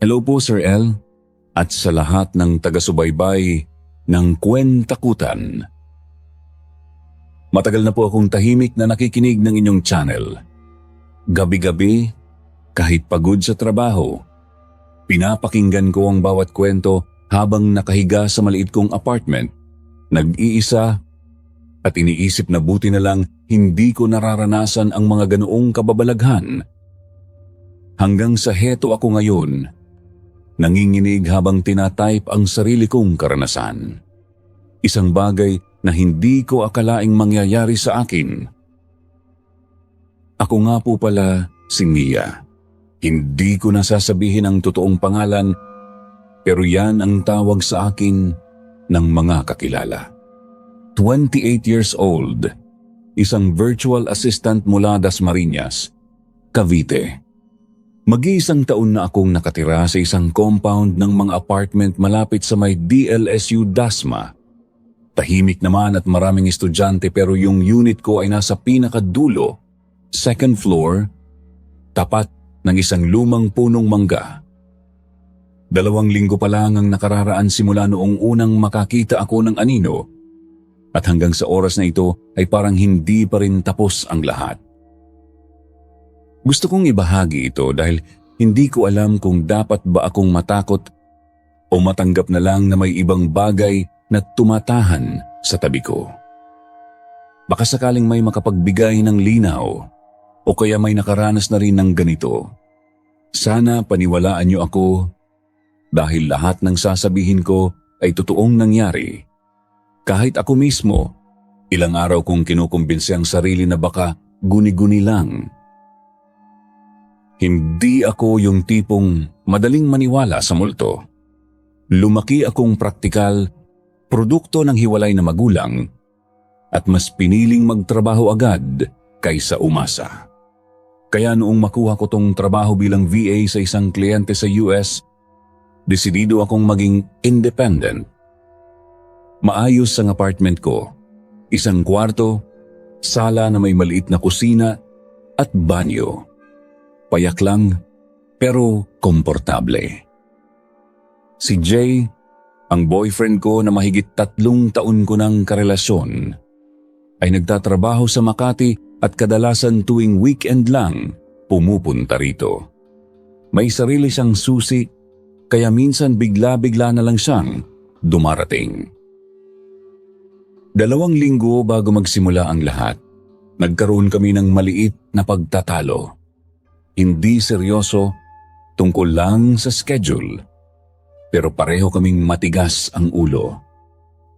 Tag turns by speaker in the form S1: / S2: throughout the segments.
S1: Hello po Sir L at sa lahat ng taga-subaybay ng Kwentakutan. Matagal na po akong tahimik na nakikinig ng inyong channel. Gabi-gabi, kahit pagod sa trabaho, pinapakinggan ko ang bawat kwento habang nakahiga sa maliit kong apartment, nag-iisa at iniisip na buti na lang hindi ko nararanasan ang mga ganoong kababalaghan. Hanggang sa heto ako ngayon, nanginginig habang tinatype ang sarili kong karanasan. Isang bagay na hindi ko akalaing mangyayari sa akin. Ako nga po pala si Mia. Hindi ko nasasabihin ang totoong pangalan, pero yan ang tawag sa akin ng mga kakilala. 28 years old, isang virtual assistant mula Dasmariñas, Cavite. Mag-iisang taon na akong nakatira sa isang compound ng mga apartment malapit sa may DLSU Dasma. Tahimik naman at maraming estudyante pero yung unit ko ay nasa pinakadulo, second floor, tapat ng isang lumang punong mangga. 2 linggo pa lang ang nakararaan simula noong unang makakita ako ng anino at hanggang sa oras na ito ay parang hindi pa rin tapos ang lahat. Gusto kong ibahagi ito dahil hindi ko alam kung dapat ba akong matakot o matanggap na lang na may ibang bagay na tumatahan sa tabi ko. Baka sakaling may makapagbigay ng linaw o kaya may nakaranas na rin ng ganito. Sana paniwalaan niyo ako dahil lahat ng sasabihin ko ay totoong nangyari. Kahit ako mismo, ilang araw kong kinukumbinsi ang sarili na baka guni-guni lang. Hindi ako yung tipong madaling maniwala sa multo. Lumaki akong praktikal, produkto ng hiwalay na magulang, at mas piniling magtrabaho agad kaysa umasa. Kaya noong makuha ko tong trabaho bilang VA sa isang kliyente sa US, desidido akong maging independent. Maayos ang apartment ko, isang kwarto, sala na may maliit na kusina at banyo. Payak lang, pero komportable. Si Jay, ang boyfriend ko na mahigit 3 taon ko ng karelasyon, ay nagtatrabaho sa Makati at kadalasan tuwing weekend lang pumupunta rito. May sarili siyang susi, kaya minsan bigla-bigla na lang siyang dumarating. 2 linggo bago magsimula ang lahat, nagkaroon kami ng maliit na pagtatalo. Hindi seryoso, tungkol lang sa schedule. Pero pareho kaming matigas ang ulo.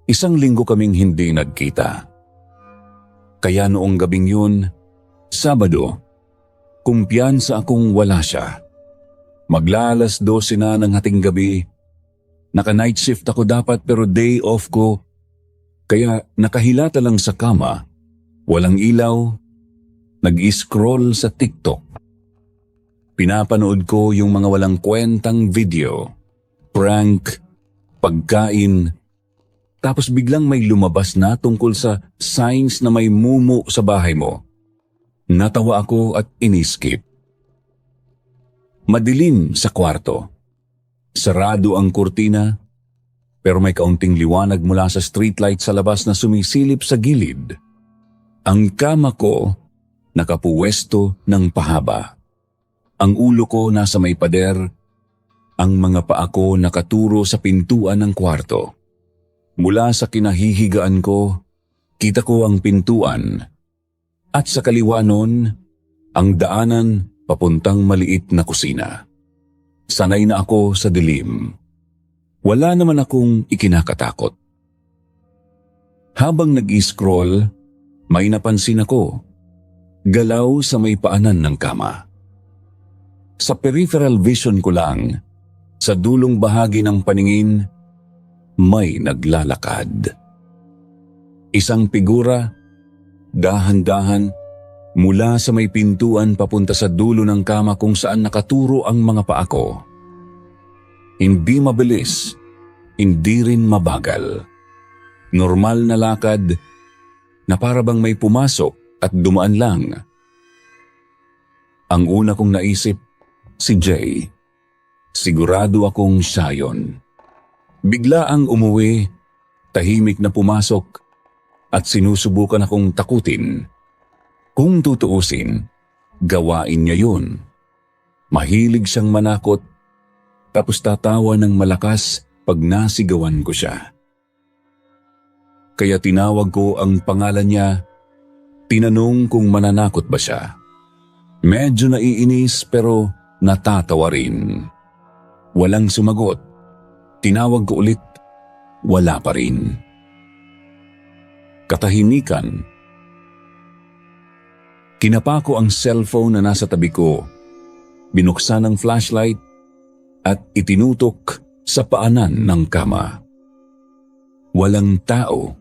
S1: 1 linggo kaming hindi nagkita. Kaya noong gabing yun, Sabado, kumpiyansa akong wala siya. Magla-alas 12 na ng hating gabi. Naka-night shift ako dapat pero day off ko. Kaya nakahilata lang sa kama, walang ilaw, nag-scroll sa TikTok. Pinapanood ko yung mga walang kwentang video, prank, pagkain, tapos biglang may lumabas na tungkol sa signs na may mumu sa bahay mo. Natawa ako at iniskip. Madilim sa kwarto. Sarado ang kurtina, pero may kaunting liwanag mula sa streetlight sa labas na sumisilip sa gilid. Ang kama ko nakapuwesto ng pahaba. Ang ulo ko nasa may pader, ang mga paa ko nakaturo sa pintuan ng kwarto. Mula sa kinahihigaan ko, kita ko ang pintuan at sa kaliwa nun, ang daanan papuntang maliit na kusina. Sanay na ako sa dilim. Wala naman akong ikinakatakot. Habang nag-i-scroll, may napansin ako. Galaw sa may paanan ng kama. Sa peripheral vision ko lang, sa dulong bahagi ng paningin, may naglalakad. Isang figura, dahan-dahan, mula sa may pintuan papunta sa dulo ng kama kung saan nakaturo ang mga paa ko. Hindi mabilis, hindi rin mabagal. Normal na lakad na para bang may pumasok at dumaan lang. Ang una kong naisip, si Jay. Sigurado akong siya yun. Bigla ang umuwi, tahimik na pumasok at sinusubukan akong takutin. Kung tutuusin, gawain niya yun. Mahilig siyang manakot, tapos tatawa ng malakas pag nasigawan ko siya. Kaya tinawag ko ang pangalan niya, tinanong kung mananakot ba siya. Medyo naiinis pero natatawa rin. Walang sumagot. Tinawag ko ulit, wala pa rin. Katahimikan. Kinapa ko ang cellphone na nasa tabi ko, binuksan ang flashlight at itinutok sa paanan ng kama. Walang tao,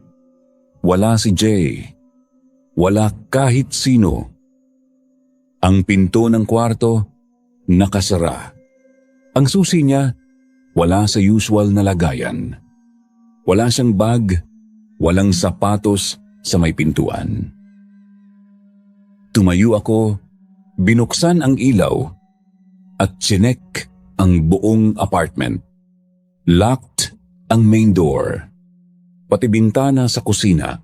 S1: wala si Jay, wala kahit sino. Ang pinto ng kwarto nakasara. Ang susi niya wala sa usual na lagayan. Wala siyang bag, walang sapatos sa may pintuan. Tumayo ako, binuksan ang ilaw at chinek ang buong apartment. Locked ang main door. Pati bintana sa kusina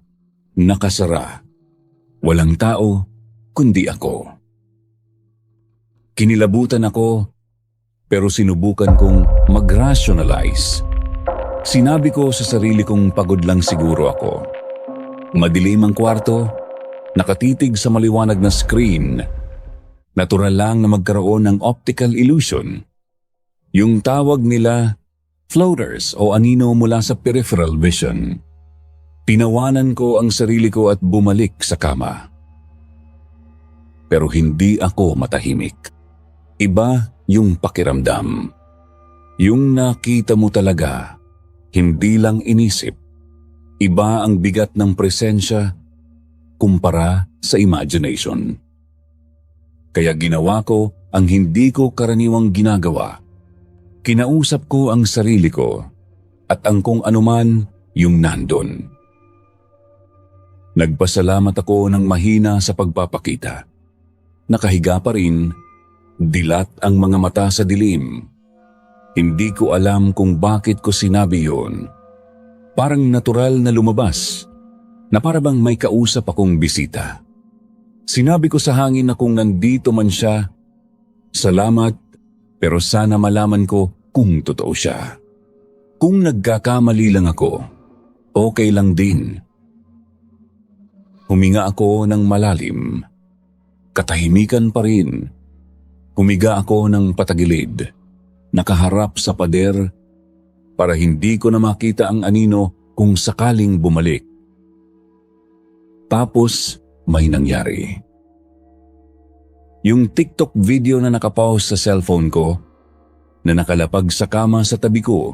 S1: nakasara. Walang tao kundi ako. Kinilabutan ako pero sinubukan kong mag-rationalize. Sinabi ko sa sarili kong pagod lang siguro ako. Madilim ang kwarto, nakatitig sa maliwanag na screen. Natural lang na magkaroon ng optical illusion. Yung tawag nila floaters o anino mula sa peripheral vision. Tinawanan ko ang sarili ko at bumalik sa kama. Pero hindi ako matahimik. Iba yung pakiramdam. Yung nakita mo talaga, hindi lang inisip. Iba ang bigat ng presensya kumpara sa imagination. Kaya ginawa ko ang hindi ko karaniwang ginagawa. Kinausap ko ang sarili ko at ang kung anuman yung nandun. Nagpasalamat ako ng mahina sa pagpapakita. Nakahiga pa rin, dilat ang mga mata sa dilim. Hindi ko alam kung bakit ko sinabi yun. Parang natural na lumabas, na parabang may kausap akong bisita. Sinabi ko sa hangin na kung nandito man siya, salamat, pero sana malaman ko kung totoo siya. Kung nagkakamali lang ako, okay lang din. Huminga ako ng malalim. Katahimikan pa rin. Humiga ako ng patagilid, nakaharap sa pader para hindi ko na makita ang anino kung sakaling bumalik. Tapos may nangyari. Yung TikTok video na nakapause sa cellphone ko, na nakalapag sa kama sa tabi ko,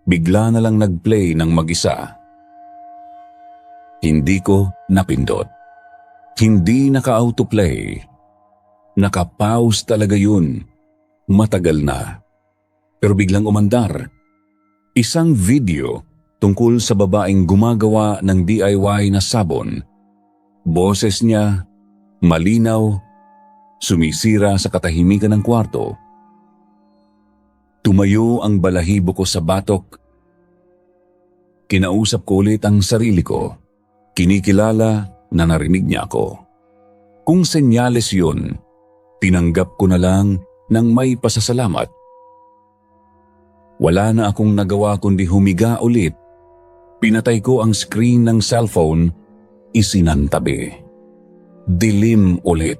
S1: bigla na lang nag-play ng mag-isa. Hindi ko napindot. Hindi naka-autoplay. Naka-pause talaga yun. Matagal na. Pero biglang umandar. Isang video tungkol sa babaeng gumagawa ng DIY na sabon. Boses niya, malinaw, sumisira sa katahimikan ng kwarto. Tumayo ang balahibo ko sa batok. Kinausap ko ulit ang sarili ko. Kinikilala na narinig niya ako. Kung senyales yun, tinanggap ko na lang ng may pasasalamat. Wala na akong nagawa kundi humiga ulit. Pinatay ko ang screen ng cellphone, isinantabi. Dilim ulit.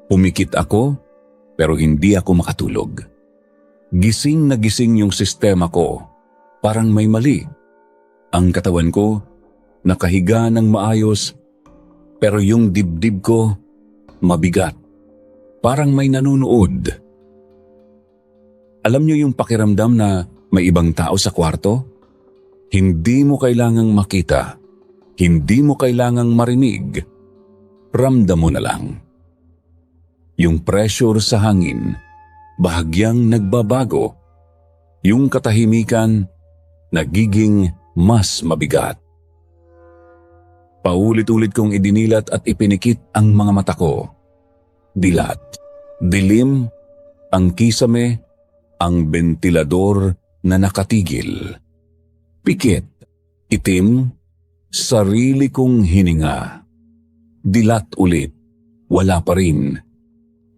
S1: Pumikit ako, pero hindi ako makatulog. Gising na gising yung sistema ko. Parang may mali. Ang katawan ko, nakahiga ng maayos, pero yung dibdib ko, mabigat. Parang may nanunood. Alam niyo yung pakiramdam na may ibang tao sa kwarto? Hindi mo kailangang makita. Hindi mo kailangang marinig. Ramdam mo na lang. Yung pressure sa hangin, bahagyang nagbabago. Yung katahimikan, nagiging mas mabigat. Paulit-ulit kong idinilat at ipinikit ang mga mata ko. Dilat, dilim, ang kisame, ang bentilador na nakatigil. Pikit, itim, sarili kong hininga. Dilat ulit, wala pa rin.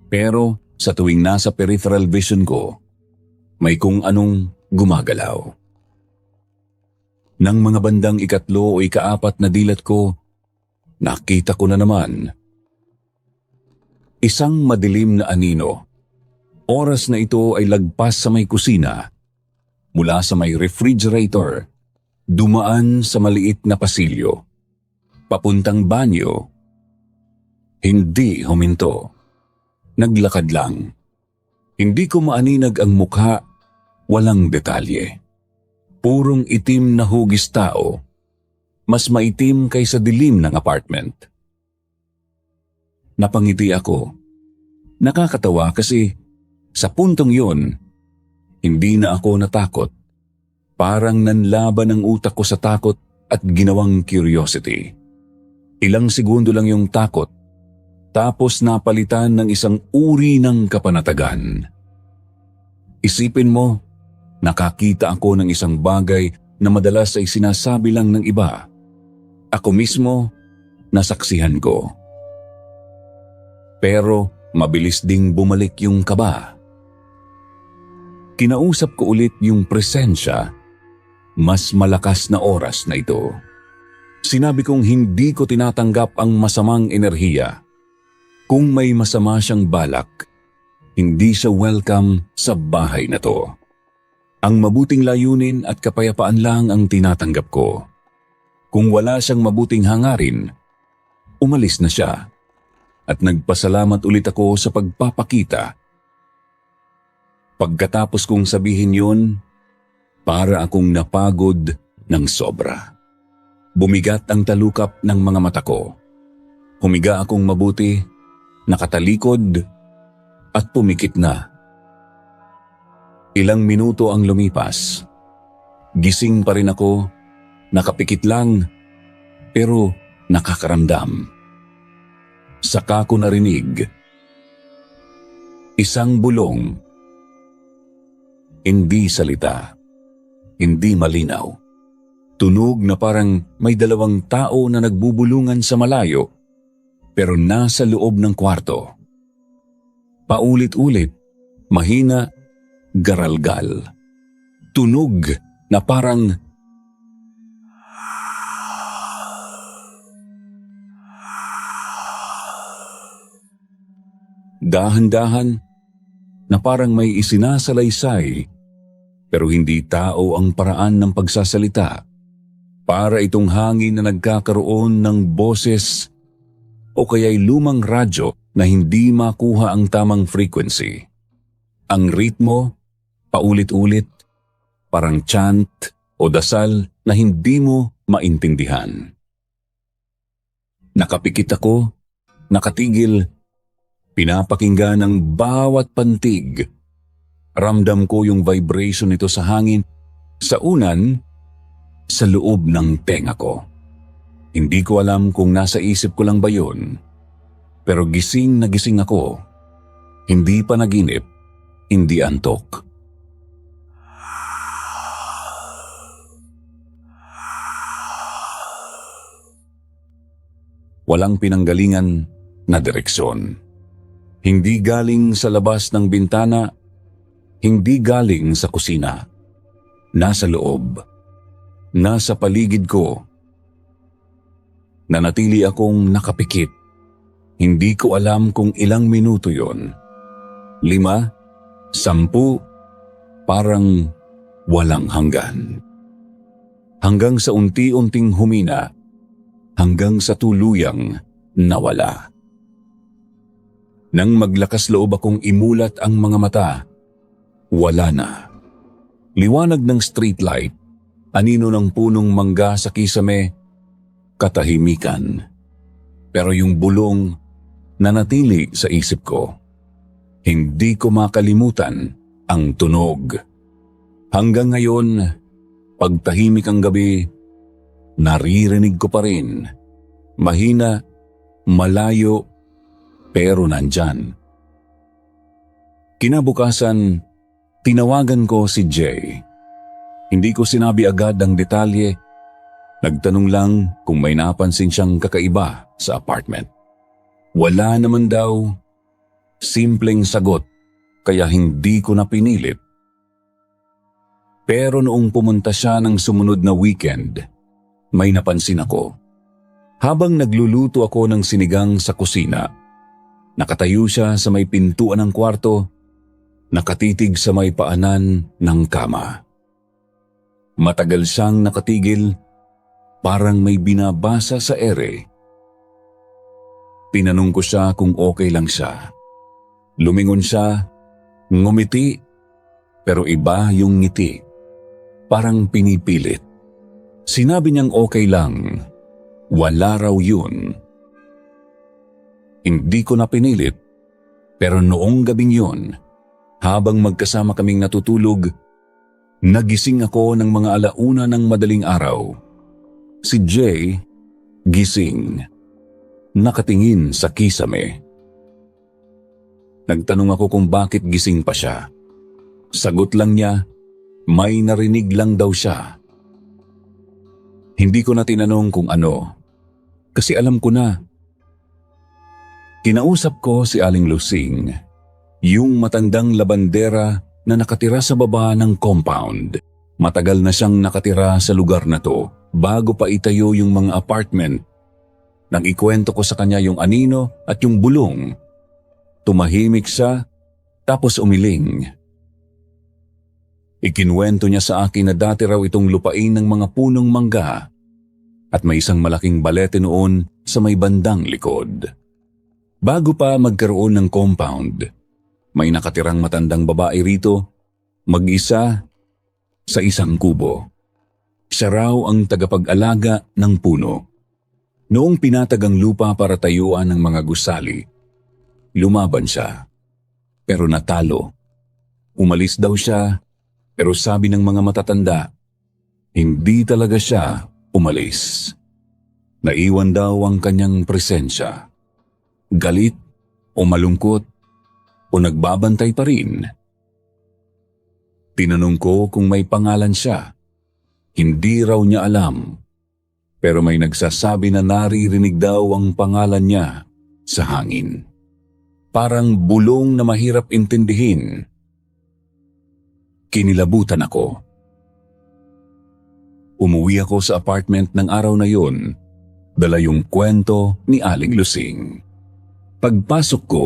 S1: Pero sa tuwing nasa peripheral vision ko, may kung anong gumagalaw. Nang mga bandang ikatlo o ikaapat na dilat ko, nakita ko na naman. Isang madilim na anino. Oras na ito ay lagpas sa may kusina. Mula sa may refrigerator, dumaan sa maliit na pasilyo. Papuntang banyo. Hindi huminto. Naglakad lang. Hindi ko maaninag ang mukha, walang detalye. Purong itim na hugis tao. Mas maitim kaysa dilim ng apartment. Napangiti ako. Nakakatawa kasi sa puntong yun, hindi na ako natakot. Parang nanlaban ang utak ko sa takot at ginawang curiosity. Ilang segundo lang yung takot, tapos napalitan ng isang uri ng kapanatagan. Isipin mo, nakakita ako ng isang bagay na madalas ay sinasabi lang ng iba. Ako mismo, nasaksihan ko. Pero mabilis ding bumalik yung kaba. Kinausap ko ulit yung presensya, mas malakas na oras na ito. Sinabi kong hindi ko tinatanggap ang masamang enerhiya. Kung may masama siyang balak, hindi siya welcome sa bahay na to. Ang mabuting layunin at kapayapaan lang ang tinatanggap ko. Kung wala siyang mabuting hangarin, umalis na siya. At nagpasalamat ulit ako sa pagpapakita. Pagkatapos kong sabihin yun, para akong napagod ng sobra. Bumigat ang talukap ng mga mata ko. Humiga akong mabuti, nakatalikod, at pumikit na. Ilang minuto ang lumipas. Gising pa rin ako, nakapikit lang, pero nakakaramdam. Saka ko narinig. Isang bulong. Hindi salita. Hindi malinaw. Tunog na parang may dalawang tao na nagbubulungan sa malayo, pero nasa loob ng kwarto. Paulit-ulit, mahina, garalgal. Tunog na parang dahan-dahan na parang may isinasalaysay pero hindi tao ang paraan ng pagsasalita. Para itong hangin na nagkakaroon ng boses o kaya'y lumang radyo na hindi makuha ang tamang frequency. Ang ritmo, paulit-ulit, parang chant o dasal na hindi mo maintindihan. Nakapikit ako, nakatigil, pinapakinggan ang bawat pantig. Ramdam ko yung vibration nito sa hangin, sa unan, sa loob ng tenga ko. Hindi ko alam kung nasa isip ko lang ba yun, pero gising na gising ako. Hindi pa naginip, hindi antok. Walang pinanggalingan na direksyon. Hindi galing sa labas ng bintana, hindi galing sa kusina. Nasa loob, nasa paligid ko. Nanatili akong nakapikit. Hindi ko alam kung ilang minuto yon. 5, 10, parang walang hanggan. Hanggang sa unti-unting humina, hanggang sa tuluyang nawala. Nang maglakas loob akong imulat ang mga mata, wala na. Liwanag ng streetlight, anino ng punong mangga sa kisame, katahimikan. Pero yung bulong nanatili sa isip ko. Hindi ko makalimutan ang tunog. Hanggang ngayon, pagtahimik ang gabi, naririnig ko pa rin. Mahina, malayo, pero nandyan. Kinabukasan, Tinawagan ko si Jay. Hindi ko sinabi agad ang detalye. Nagtanong lang kung may napansin siyang kakaiba sa apartment. Wala naman daw. Simpleng sagot, kaya hindi ko na pinilit. Pero noong pumunta siya ng sumunod na weekend, may napansin ako. Habang nagluluto ako ng sinigang sa kusina, nakatayo siya sa may pintuan ng kwarto, nakatitig sa may paanan ng kama. Matagal siyang nakatigil, parang may binabasa sa ere. Tinanong ko siya kung okay lang siya. Lumingon siya, ngumiti, pero iba yung ngiti. Parang pinipilit. Sinabi niyang okay lang, wala raw yun. Hindi ko na pinilit, pero noong gabing yun, habang magkasama kaming natutulog, nagising ako ng mga 1:00 ng madaling araw. Si Jay, gising. Nakatingin sa kisame. Nagtanong ako kung bakit gising pa siya. Sagot lang niya, may narinig lang daw siya. Hindi ko na tinanong kung ano, kasi alam ko na. Kinausap ko si Aling Lusing, yung matandang labandera na nakatira sa baba ng compound. Matagal na siyang nakatira sa lugar na to bago pa itayo yung mga apartment. Nang ikwento ko sa kanya yung anino at yung bulong, tumahimik siya tapos umiling. Ikinwento niya sa akin na dati raw itong lupain ng mga punong mangga at may isang malaking balete noon sa may bandang likod. Bago pa magkaroon ng compound, may nakatirang matandang babae rito, mag-isa sa isang kubo. Siya raw ang tagapag-alaga ng puno. Noong pinatag ang lupa para tayuan ng mga gusali, lumaban siya. Pero natalo. Umalis daw siya, pero sabi ng mga matatanda, hindi talaga siya umalis. Naiwan daw ang kanyang presensya. Galit o malungkot o nagbabantay pa rin. Tinanong ko kung may pangalan siya. Hindi raw niya alam. Pero may nagsasabi na naririnig daw ang pangalan niya sa hangin. Parang bulong na mahirap intindihin. Kinilabutan ako. Umuwi ako sa apartment ng araw na yun, dala yung kwento ni Aling Lusing. Pagpasok ko,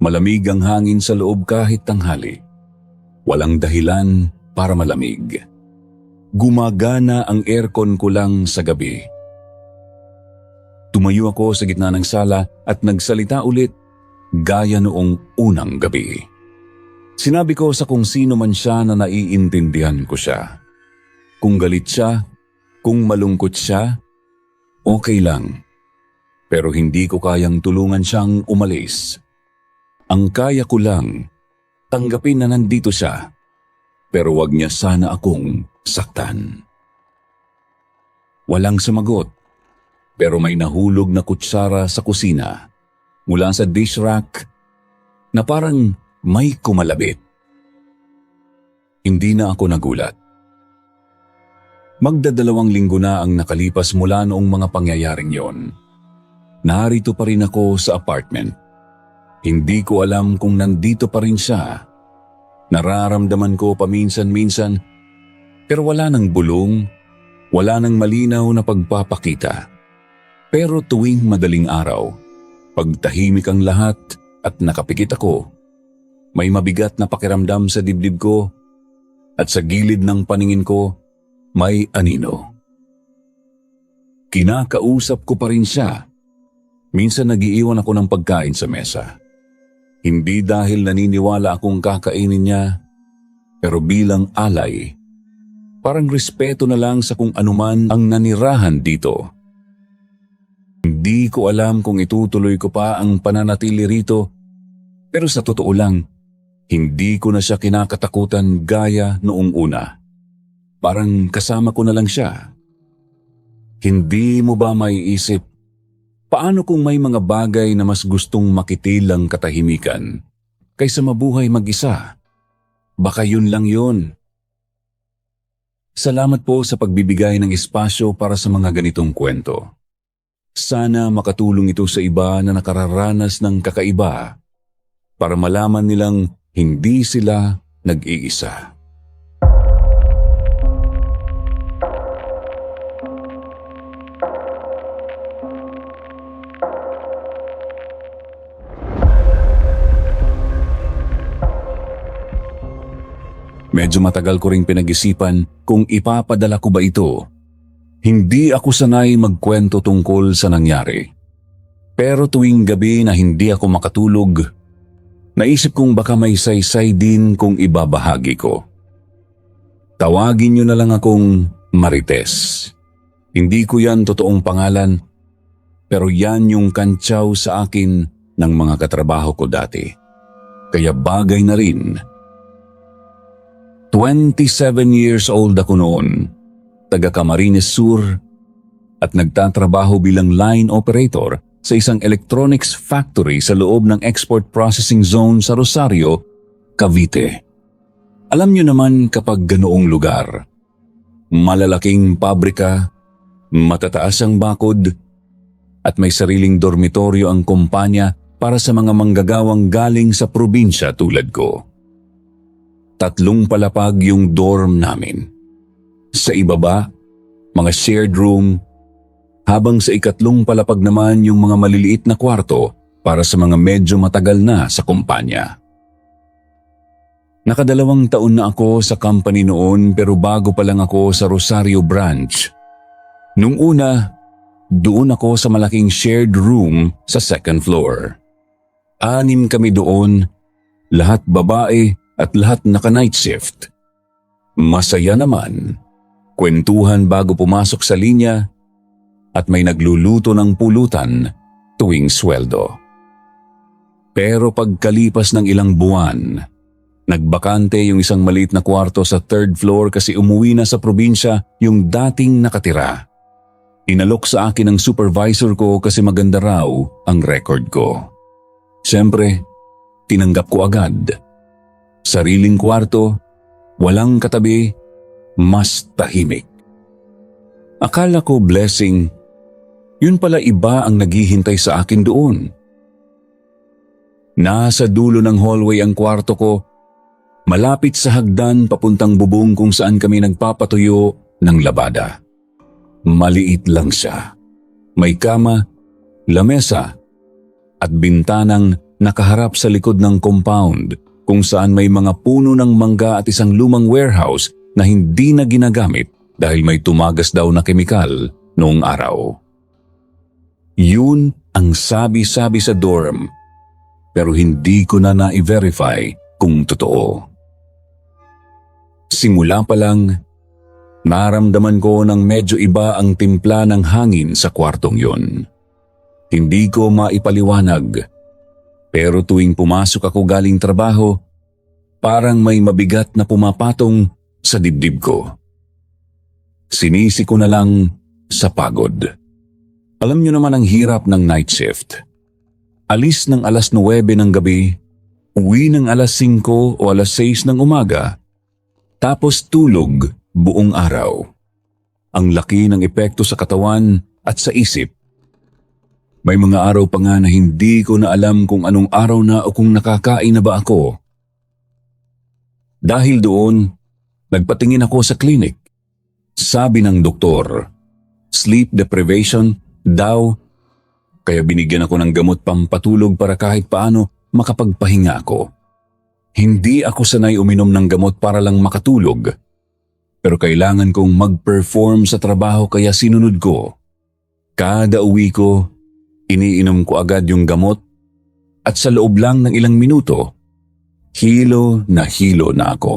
S1: malamig ang hangin sa loob kahit tanghali. Walang dahilan para malamig. Gumagana ang aircon ko lang sa gabi. Tumayo ako sa gitna ng sala at nagsalita ulit gaya noong unang gabi. Sinabi ko sa kung sino man siya na naiintindihan ko siya. Kung galit siya, kung malungkot siya, okay lang. Pero hindi ko kayang tulungan siyang umalis. Ang kaya ko lang, tanggapin na nandito siya. Pero wag niya sana akong saktan. Walang sumagot, pero may nahulog na kutsara sa kusina mula sa dish rack na parang may kumalabit. Hindi na ako nagulat. Magdadalawang linggo na ang nakalipas mula noong mga pangyayaring yon. Narito pa rin ako sa apartment. Hindi ko alam kung nandito pa rin siya. Nararamdaman ko paminsan-minsan, pero wala nang bulong, wala nang malinaw na pagpapakita. Pero tuwing madaling araw, pagtahimik ang lahat at nakapikit ako, may mabigat na pakiramdam sa dibdib ko at sa gilid ng paningin ko may anino. Kinakausap ko pa rin siya. Minsan nagiiwan ako ng pagkain sa mesa. Hindi dahil naniniwala akong kakainin niya, pero bilang alay, parang respeto na lang sa kung anuman ang nanirahan dito. Hindi ko alam kung itutuloy ko pa ang pananatili rito, pero sa totoo lang, hindi ko na siya kinakatakutan gaya noong una. Parang kasama ko na lang siya. Hindi mo ba maiisip, paano kung may mga bagay na mas gustong makitilang katahimikan kaysa mabuhay mag-isa? Baka yun lang yun. Salamat po sa pagbibigay ng espasyo para sa mga ganitong kwento. Sana makatulong ito sa iba na nakararanas ng kakaiba para malaman nilang hindi sila nag-iisa. Medyo matagal ko ring pinag-isipan kung ipapadala ko ba ito. Hindi ako sanay magkwento tungkol sa nangyari. Pero tuwing gabi na hindi ako makatulog, naisip kong baka may saysay din kung ibabahagi ko. Tawagin niyo na lang akong Marites. Hindi ko yan totoong pangalan, pero yan yung kantsaw sa akin ng mga katrabaho ko dati. Kaya bagay na rin. 27 years old ako noon, taga Camarines Sur, at nagtatrabaho bilang line operator sa isang electronics factory sa loob ng export processing zone sa Rosario, Cavite. Alam niyo naman kapag ganoong lugar, malalaking pabrika, matataas ang bakod, at may sariling dormitoryo ang kumpanya para sa mga manggagawang galing sa probinsya tulad ko. 3 palapag yung dorm namin. Sa ibaba, mga shared room, habang sa 4 palapag naman yung mga maliliit na kwarto para sa mga medyo matagal na sa kumpanya. Nakadalawang taon na ako sa company noon pero bago pa lang ako sa Rosario branch. Nung una, doon ako sa malaking shared room sa 2nd floor. 6 kami doon, lahat babae at lahat naka-night shift. Masaya naman, kwentuhan bago pumasok sa linya at may nagluluto ng pulutan tuwing sweldo. Pero pagkalipas ng ilang buwan, nagbakante yung isang maliit na kwarto sa 3rd floor kasi umuwi na sa probinsya yung dating nakatira. Inalok sa akin ng supervisor ko kasi maganda raw ang record ko. Siyempre, tinanggap ko agad. Sariling kwarto, walang katabi, mas tahimik. Akala ko blessing, yun pala iba ang naghihintay sa akin doon. Nasa dulo ng hallway ang kwarto ko, malapit sa hagdan papuntang bubong kung saan kami nagpapatuyo ng labada. Maliit lang siya. May kama, lamesa, at bintanang nakaharap sa likod ng compound kung saan may mga puno ng mangga at isang lumang warehouse na hindi na ginagamit dahil may tumagas daw na kemikal noong araw. Yun ang sabi-sabi sa dorm, pero hindi ko na na-verify kung totoo. Simula pa lang, naramdaman ko ng medyo iba ang timpla ng hangin sa kwartong yun. Hindi ko maipaliwanag, pero tuwing pumasok ako galing trabaho, parang may mabigat na pumapatong sa dibdib ko. Sinisi ko na lang sa pagod. Alam niyo naman ang hirap ng night shift. Alis ng alas 9 ng gabi, uwi ng alas 5 o alas 6 ng umaga, tapos tulog buong araw. Ang laki ng epekto sa katawan at sa isip. May mga araw pa nga na hindi ko na alam kung anong araw na o kung nakakain na ba ako. Dahil doon, nagpatingin ako sa klinik. Sabi ng doktor, sleep deprivation daw, kaya binigyan ako ng gamot pampatulog para kahit paano makapagpahinga ako. Hindi ako sanay uminom ng gamot para lang makatulog, pero kailangan kong mag-perform sa trabaho kaya sinunod ko. Kada uwi ko, iniinom ko agad yung gamot at sa loob lang ng ilang minuto, hilo na ako.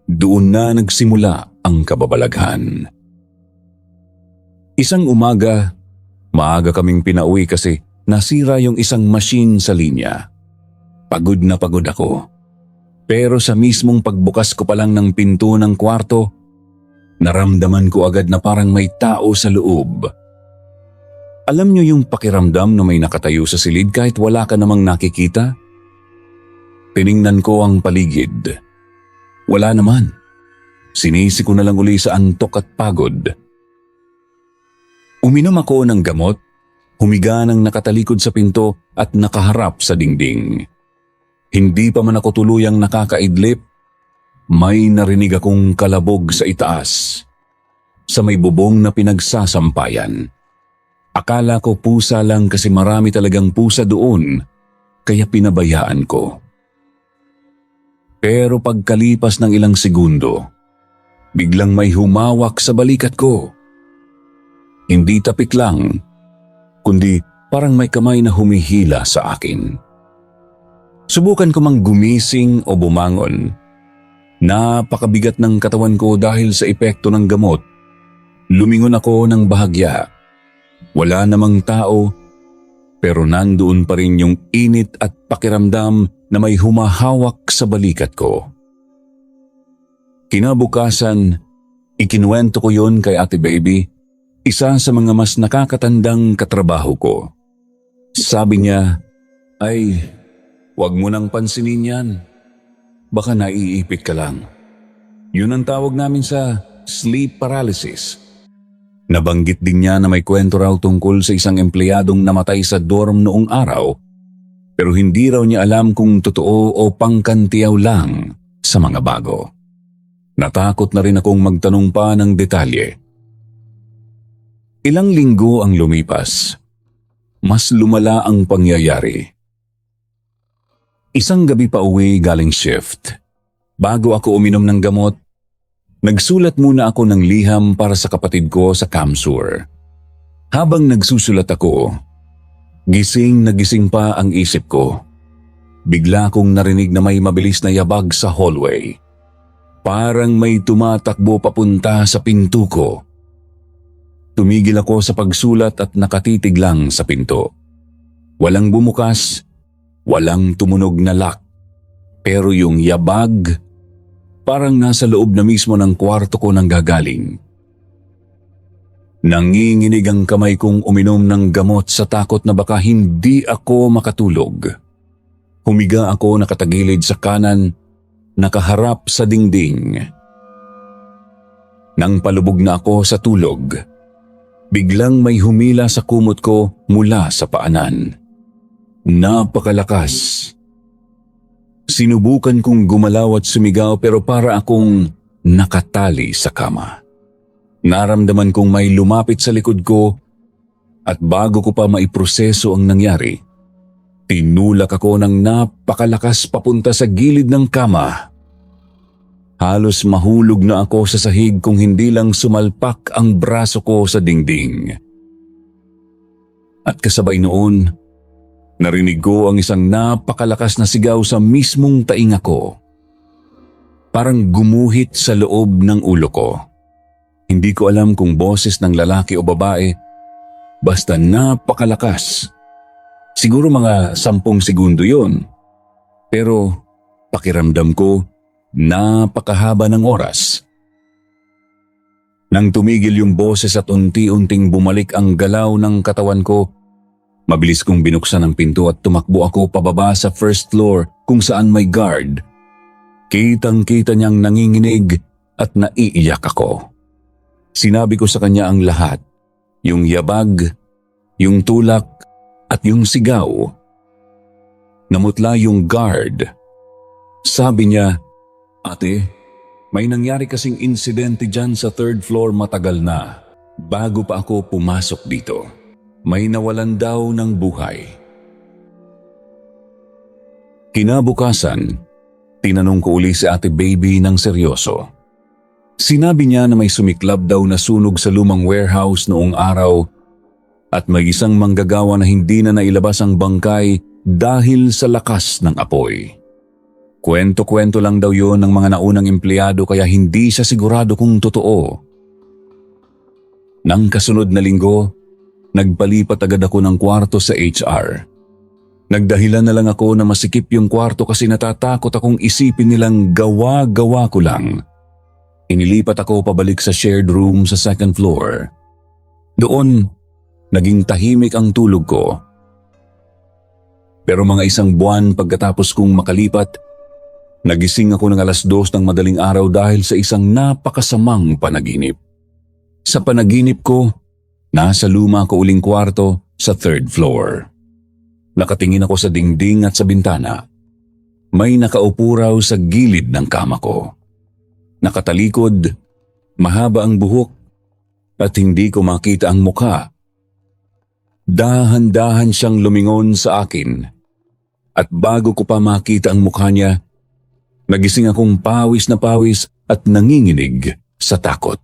S1: Doon na nagsimula ang kababalaghan. Isang umaga, maaga kaming pinauwi kasi nasira yung isang machine sa linya. Pagod na pagod ako. Pero sa mismong pagbukas ko pa lang ng pinto ng kwarto, naramdaman ko agad na parang may tao sa loob. Alam niyo yung pakiramdam na may nakatayo sa silid kahit wala ka namang nakikita? Tiningnan ko ang paligid. Wala naman. Sinisi ko na lang uli sa antok at pagod. Uminom ako ng gamot, humiga ng nakatalikod sa pinto at nakaharap sa dingding. Hindi pa man ako tuluyang nakakaidlip, may narinig akong kalabog sa itaas, sa may bubong na pinagsasampayan. Akala ko pusa lang kasi marami talagang pusa doon, kaya pinabayaan ko. Pero pagkalipas ng ilang segundo, biglang may humawak sa balikat ko. Hindi tapik lang, kundi parang may kamay na humihila sa akin. Subukan ko mang gumising o bumangon. Napakabigat ng katawan ko dahil sa epekto ng gamot. Lumingon ako ng bahagya. Wala namang tao, pero nandoon pa rin yung init at pakiramdam na may humahawak sa balikat ko. Kinabukasan, ikinuwento ko yun kay Ate Baby, isa sa mga mas nakakatandang katrabaho ko. Sabi niya, "Ay, huwag mo nang pansinin yan. Baka naiipit ka lang. Yun ang tawag namin sa sleep paralysis." Nabanggit din niya na may kwento raw tungkol sa isang empleyadong namatay sa dorm noong araw, pero hindi raw niya alam kung totoo o pangkantiyaw lang sa mga bago. Natakot na rin akong magtanong pa ng detalye. Ilang linggo ang lumipas. Mas lumala ang pangyayari. Isang gabi pa uwi galing shift. Bago ako uminom ng gamot, nagsulat muna ako ng liham para sa kapatid ko sa Kamsur. Habang nagsusulat ako, gising na gising pa ang isip ko. Bigla kong narinig na may mabilis na yabag sa hallway. Parang may tumatakbo papunta sa pinto ko. Tumigil ako sa pagsulat at nakatitig lang sa pinto. Walang bumukas, walang tumunog na lock. Pero yung yabag, parang nasa loob na mismo ng kwarto ko nang gagaling. Nanginginig ang kamay kong uminom ng gamot sa takot na baka hindi ako makatulog. Humiga ako nakatagilid sa kanan, nakaharap sa dingding. Nang palubog na ako sa tulog, biglang may humila sa kumot ko mula sa paanan. Napakalakas. Sinubukan kong gumalaw at sumigaw pero para akong nakatali sa kama. Naramdaman kong may lumapit sa likod ko at bago ko pa maiproseso ang nangyari, tinulak ako ng napakalakas papunta sa gilid ng kama. Halos mahulog na ako sa sahig kung hindi lang sumalpak ang braso ko sa dingding. At kasabay noon, narinig ko ang isang napakalakas na sigaw sa mismong tainga ko. Parang gumuhit sa loob ng ulo ko. Hindi ko alam kung boses ng lalaki o babae, basta napakalakas. Siguro mga 10 segundo yun. Pero pakiramdam ko, napakahaba ng oras. Nang tumigil yung boses at unti-unting bumalik ang galaw ng katawan ko, mabilis kong binuksan ang pinto at tumakbo ako pababa sa first floor kung saan may guard. Kitang-kita niyang nanginginig at naiiyak ako. Sinabi ko sa kanya ang lahat, yung yabag, yung tulak at yung sigaw. Namutla yung guard. Sabi niya, "Ate, may nangyari kasing insidente dyan sa 3rd floor matagal na. Bago pa ako pumasok dito. May nawalan daw ng buhay." Kinabukasan, tinanong ko uli si Ate Baby ng seryoso. Sinabi niya na may sumiklab daw na sunog sa lumang warehouse noong araw at may isang manggagawa na hindi na nailabas ang bangkay dahil sa lakas ng apoy. Kwento-kwento lang daw yon ng mga naunang empleyado kaya hindi siya sigurado kung totoo. Nang kasunod na linggo, nagpalipat agad ako ng kwarto sa HR. Nagdahilan na lang ako na masikip yung kwarto kasi natatakot akong isipin nilang gawa-gawa ko lang. Inilipat ako pabalik sa shared room sa 2nd floor. Doon, naging tahimik ang tulog ko. Pero mga 1 buwan pagkatapos kong makalipat, Nagising ako ng 2:00 ng madaling araw dahil sa isang napakasamang panaginip. Sa panaginip ko, nasa luma ko uling kwarto sa 3rd floor. Nakatingin ako sa dingding at sa bintana. May nakaupo raw sa gilid ng kama ko. Nakatalikod, mahaba ang buhok, at hindi ko makita ang mukha. Dahan-dahan siyang lumingon sa akin, at bago ko pa makita ang mukha niya, nagising akong pawis na pawis at nanginginig sa takot.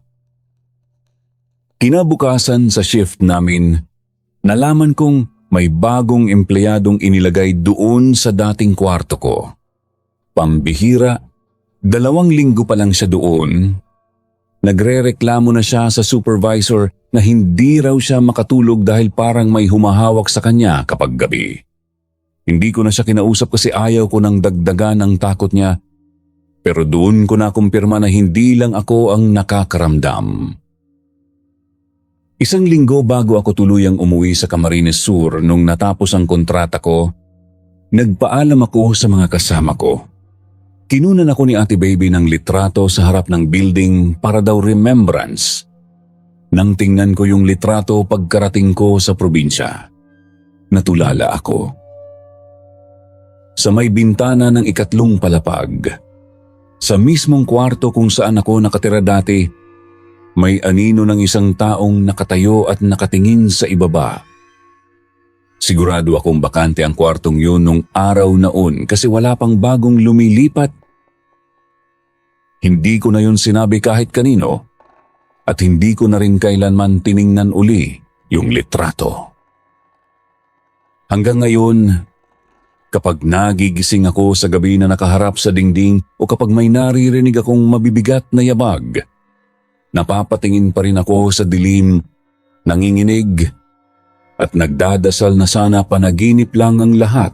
S1: Kinabukasan sa shift namin, nalaman kong may bagong empleyadong inilagay doon sa dating kwarto ko. Pambihira, 2 linggo pa lang siya doon. Nagrereklamo na siya sa supervisor na hindi raw siya makatulog dahil parang may humahawak sa kanya kapag gabi. Hindi ko na siya kinausap kasi ayaw ko nang dagdagan ang takot niya, pero doon ko na kumpirma na hindi lang ako ang nakakaramdam. 1 linggo bago ako tuluyang umuwi sa Camarines Sur nung natapos ang kontrata ko, nagpaalam ako sa mga kasama ko. Kinunan ako ni Ate Baby ng litrato sa harap ng building para daw remembrance. Nang tingnan ko yung litrato pagkarating ko sa probinsya, natulala ako. Sa may bintana ng 3 palapag, sa mismong kwarto kung saan ako nakatira dati, may anino ng isang taong nakatayo at nakatingin sa ibaba. Sigurado akong bakante ang kwartong yun nung araw naon kasi wala pang bagong lumilipat. Hindi ko na yun sinabi kahit kanino at hindi ko na rin kailanman tiningnan uli yung litrato. Hanggang ngayon, kapag nagigising ako sa gabi na nakaharap sa dingding o kapag may naririnig akong mabibigat na yabag, napapatingin pa rin ako sa dilim, nanginginig, at nagdadasal na sana panaginip lang ang lahat